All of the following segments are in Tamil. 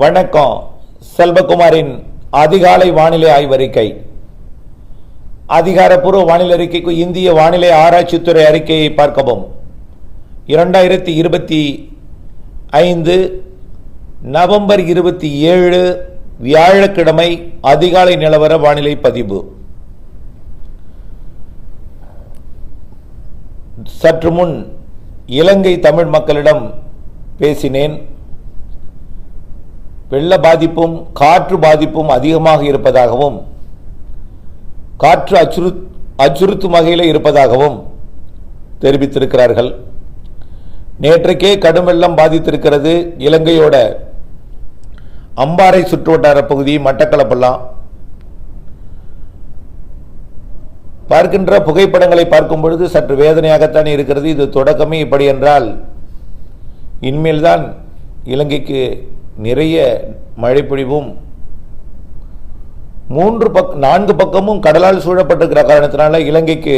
வணக்கம். செல்வகுமாரின் அதிகாலை வானிலை ஆய்வறிக்கை. அதிகாரப்பூர்வ வானிலை அறிக்கைக்கு இந்திய வானிலை ஆராய்ச்சித்துறை அறிக்கையை பார்க்கவும். 2025 நவம்பர் 27 வியாழக்கிழமை அதிகாலை நிலவர வானிலை பதிவு. சற்று முன் இலங்கை தமிழ் மக்களிடம் பேசினேன். வெள்ள பாதிப்பும் காற்று பாதிப்பும் அதிகமாக இருப்பதாகவும் காற்று அச்சுறுத்தும் வகையில் இருப்பதாகவும் தெரிவித்திருக்கிறார்கள். நேற்றைக்கே கடும் வெள்ளம் பாதித்திருக்கிறது. இலங்கையோட அம்பாறை சுற்றுவட்டார பகுதி, மட்டக்களப்பெல்லாம் பார்க்கின்ற புகைப்படங்களை பார்க்கும் பொழுது சற்று வேதனையாகத்தான் இருக்கிறது. இது தொடக்கமே இப்படி என்றால் இனிமேல்தான் இலங்கைக்கு நிறைய மழை பொழிவும் 4 பக்கமும் கடலால் சூழப்பட்டிருக்கிற காரணத்தினால இலங்கைக்கு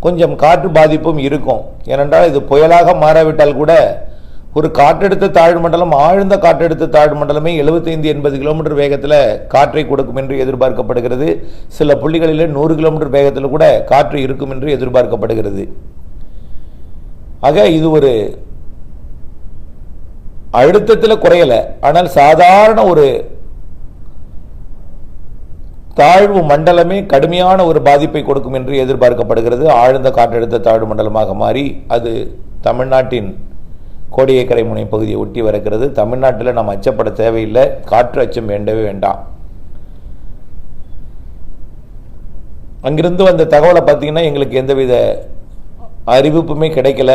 கொஞ்சம் காற்று பாதிப்பும் இருக்கும். ஏனென்றால் இது புயலாக மாறாவிட்டால் கூட ஒரு காற்றழுத்த தாழ்வு மண்டலம், ஆழ்ந்த காற்றழுத்த தாழ்வு மண்டலமே 75-80 கிலோமீட்டர் வேகத்தில் காற்றை கொடுக்கும் என்று எதிர்பார்க்கப்படுகிறது. சில புள்ளிகளில் 100 கிலோமீட்டர் வேகத்தில் கூட காற்று இருக்கும் என்று எதிர்பார்க்கப்படுகிறது. ஆக இது ஒரு அழுத்தத்தில் குறையல, ஆனால் சாதாரண ஒரு தாழ்வு மண்டலமே கடுமையான ஒரு பாதிப்பை கொடுக்கும் என்று எதிர்பார்க்கப்படுகிறது. ஆழ்ந்த காற்றழுத்த தாழ்வு மண்டலமாக மாறி அது தமிழ்நாட்டின் கோடியக்கரை முனை பகுதியை ஒட்டி வருகிறது. தமிழ்நாட்டில் நாம் அச்சப்பட தேவையில்லை, காற்று அச்சம் வேண்டவே வேண்டாம். அங்கிருந்து வந்த தகவலை பார்த்தீங்கன்னா எங்களுக்கு எந்தவித அறிவிப்புமே கிடைக்கல,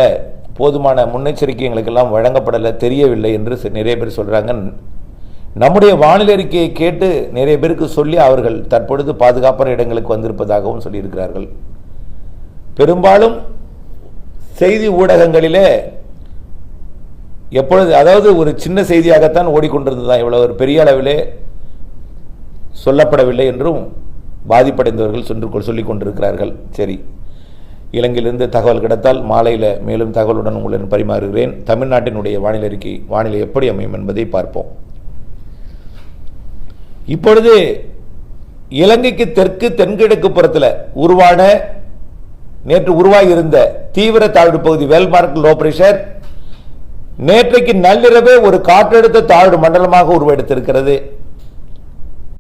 போதுமான முன்னெச்சரிக்கை எங்களுக்கெல்லாம் வழங்கப்படலை, தெரியவில்லை என்று நிறைய பேர் சொல்கிறாங்க. நம்முடைய வானிலை அறிக்கையை கேட்டு நிறைய பேருக்கு சொல்லி அவர்கள் தற்பொழுது பாதுகாப்பான இடங்களுக்கு வந்திருப்பதாகவும் சொல்லியிருக்கிறார்கள். பெரும்பாலும் செய்தி ஊடகங்களிலே எப்பொழுது, அதாவது ஒரு சின்ன செய்தியாகத்தான் ஓடிக்கொண்டிருந்ததுதான், இவ்வளவு ஒரு பெரிய அளவிலே சொல்லப்படவில்லை என்றும் பாதிப்படைந்தவர்கள் சொல்லிக் கொண்டிருக்கிறார்கள். சரி, இலங்கையிலிருந்து தகவல் கிடைத்தால் மாலையில் மேலும் தகவலுடன் உங்களுடன் பரிமாறுகிறேன். தமிழ்நாட்டினுடைய வானிலை அறிக்கை, வானிலை எப்படி அமையும் என்பதை பார்ப்போம். இப்பொழுது இலங்கைக்கு தென்கிழக்கு புறத்தில் நேற்று உருவாகி இருந்த தீவிர தாழ்வு பகுதி வேல்மார்க் லோ பிரஷர் நேற்றைக்கு நள்ளிரவே ஒரு காற்றழுத்த தாழ்வு மண்டலமாக உருவெடுத்திருக்கிறது.